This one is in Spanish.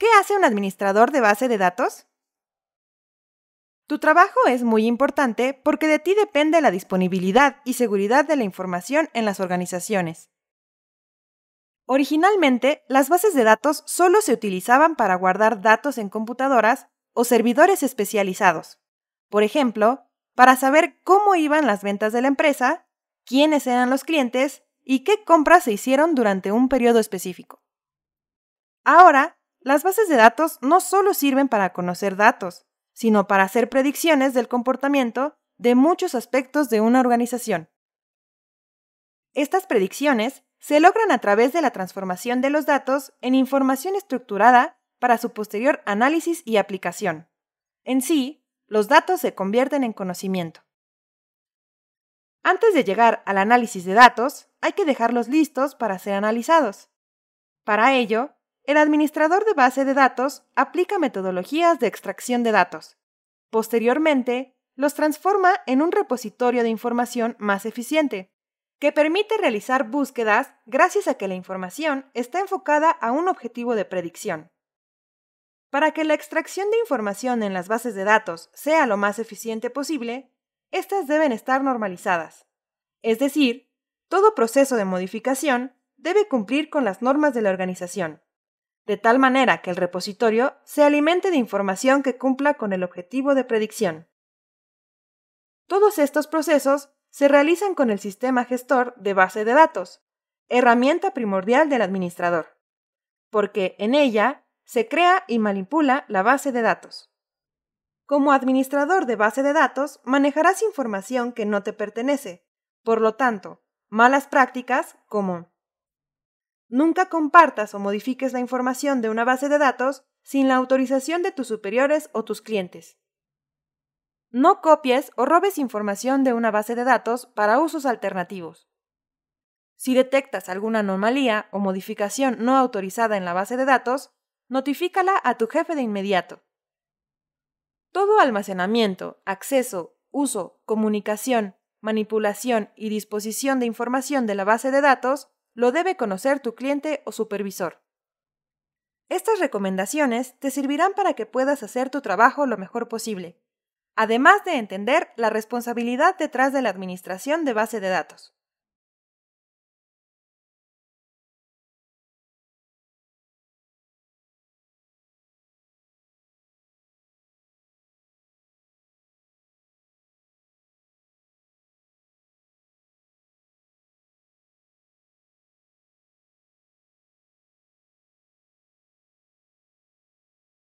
¿Qué hace un administrador de base de datos? Tu trabajo es muy importante porque de ti depende la disponibilidad y seguridad de la información en las organizaciones. Originalmente, las bases de datos solo se utilizaban para guardar datos en computadoras o servidores especializados. Por ejemplo, para saber cómo iban las ventas de la empresa, quiénes eran los clientes y qué compras se hicieron durante un periodo específico. Ahora, las bases de datos no solo sirven para conocer datos, sino para hacer predicciones del comportamiento de muchos aspectos de una organización. Estas predicciones se logran a través de la transformación de los datos en información estructurada para su posterior análisis y aplicación. En sí, los datos se convierten en conocimiento. Antes de llegar al análisis de datos, hay que dejarlos listos para ser analizados. Para ello, el administrador de base de datos aplica metodologías de extracción de datos. Posteriormente, los transforma en un repositorio de información más eficiente, que permite realizar búsquedas gracias a que la información está enfocada a un objetivo de predicción. Para que la extracción de información en las bases de datos sea lo más eficiente posible, estas deben estar normalizadas. Es decir, todo proceso de modificación debe cumplir con las normas de la organización, de tal manera que el repositorio se alimente de información que cumpla con el objetivo de predicción. Todos estos procesos se realizan con el sistema gestor de base de datos, herramienta primordial del administrador, porque en ella se crea y manipula la base de datos. Como administrador de base de datos, manejarás información que no te pertenece. Por lo tanto, malas prácticas como: nunca compartas o modifiques la información de una base de datos sin la autorización de tus superiores o tus clientes. No copies o robes información de una base de datos para usos alternativos. Si detectas alguna anomalía o modificación no autorizada en la base de datos, notifícala a tu jefe de inmediato. Todo almacenamiento, acceso, uso, comunicación, manipulación y disposición de información de la base de datos lo debe conocer tu cliente o supervisor. Estas recomendaciones te servirán para que puedas hacer tu trabajo lo mejor posible, además de entender la responsabilidad detrás de la administración de base de datos.